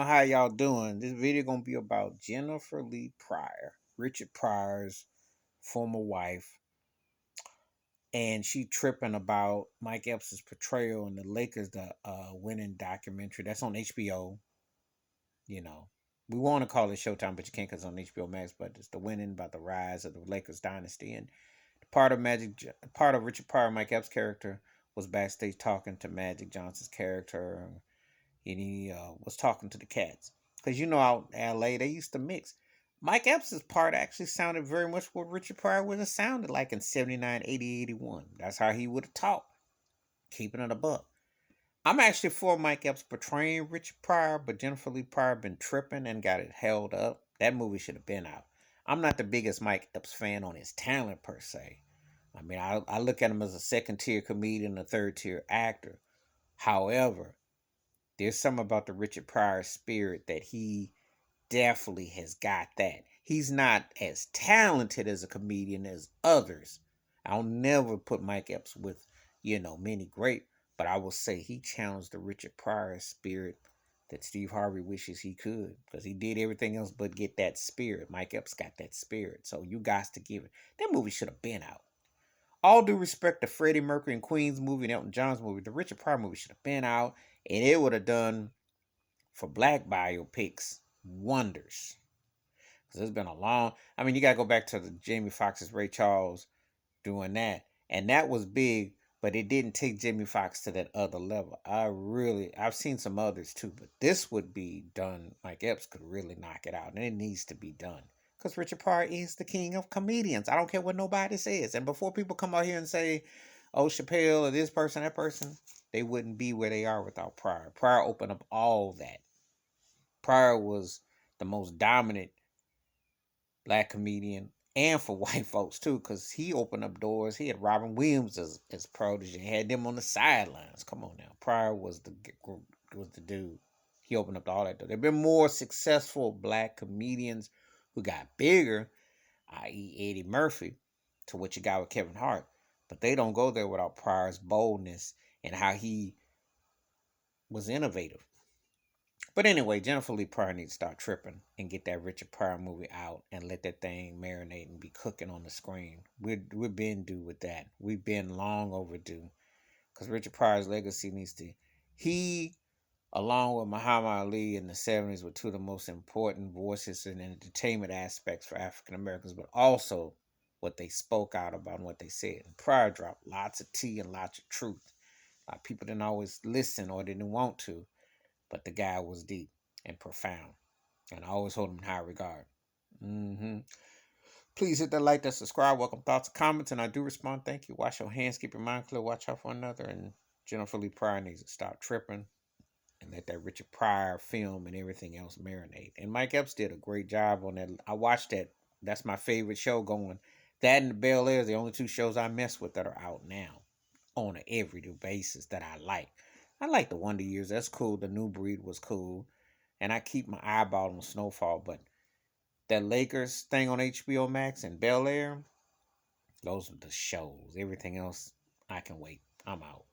how y'all doing. This video gonna be about Jennifer Lee Pryor, Richard Pryor's former wife, and she tripping about Mike Epps' portrayal in the Lakers, the winning documentary that's on HBO. You know, we want to call it Showtime, but you can't because it's on HBO Max. But it's the winning about the rise of the Lakers dynasty, and part of Richard Pryor, Mike Epps' character, was backstage talking to Magic Johnson's character, and he was talking to the cats. Because out in LA, they used to mix. Mike Epps' part actually sounded very much what Richard Pryor would have sounded like in 79, 80, 81. That's how he would have talked, keeping it a buck. I'm actually for Mike Epps portraying Richard Pryor, but Jennifer Lee Pryor been tripping and got it held up. That movie should have been out. I'm not the biggest Mike Epps fan on his talent per se. I mean, I look at him as a second tier comedian, a third tier actor. However, there's something about the Richard Pryor spirit that he definitely has got that. He's not as talented as a comedian as others. I'll never put Mike Epps with, many great, but I will say he challenged the Richard Pryor spirit that Steve Harvey wishes he could, because he did everything else but get that spirit. Mike Epps got that spirit. So you guys to give it. That movie should have been out. All due respect to Freddie Mercury and Queen's movie and Elton John's movie, the Richard Pryor movie should have been out, and it would have done for black biopics wonders. Because it's been a long. I mean, you gotta go back to the Jamie Foxx's Ray Charles doing that, and that was big, but it didn't take Jamie Foxx to that other level. I've seen some others too, but this would be done. Mike Epps could really knock it out, and it needs to be done. Because Richard Pryor is the king of comedians. I don't care what nobody says. And before people come out here and say, oh, Chappelle or this person, that person, they wouldn't be where they are without Pryor. Pryor opened up all that. Pryor was the most dominant black comedian, and for white folks too, because he opened up doors. He had Robin Williams as protege, had them on the sidelines. Come on now, Pryor was the dude. He opened up all that door. There've been more successful black comedians who got bigger, i.e., Eddie Murphy, to what you got with Kevin Hart, but they don't go there without Pryor's boldness and how he was innovative. But anyway, Jennifer Lee Pryor needs to start tripping and get that Richard Pryor movie out and let that thing marinate and be cooking on the screen. We've been due with that. We've been long overdue, because Richard Pryor's legacy needs to. He, along with Muhammad Ali in the 70s, were two of the most important voices in entertainment aspects for African Americans, but also what they spoke out about and what they said. And Pryor dropped lots of tea and lots of truth. People didn't always listen or didn't want to, but the guy was deep and profound, and I always hold him in high regard. Please hit that like, that subscribe, welcome thoughts, comments, and I do respond. Thank you. Wash your hands, keep your mind clear, watch out for another. And Jennifer Lee Pryor needs to stop tripping and let that Richard Pryor film and everything else marinate. And Mike Epps did a great job on that. I watched that. That's my favorite show going. That and the Bel Air is the only two shows I mess with that are out now on an everyday basis that I like. I like the Wonder Years. That's cool. The New Breed was cool. And I keep my eyeball on Snowfall. But that Lakers thing on HBO Max and Bel Air, those are the shows. Everything else, I can wait. I'm out.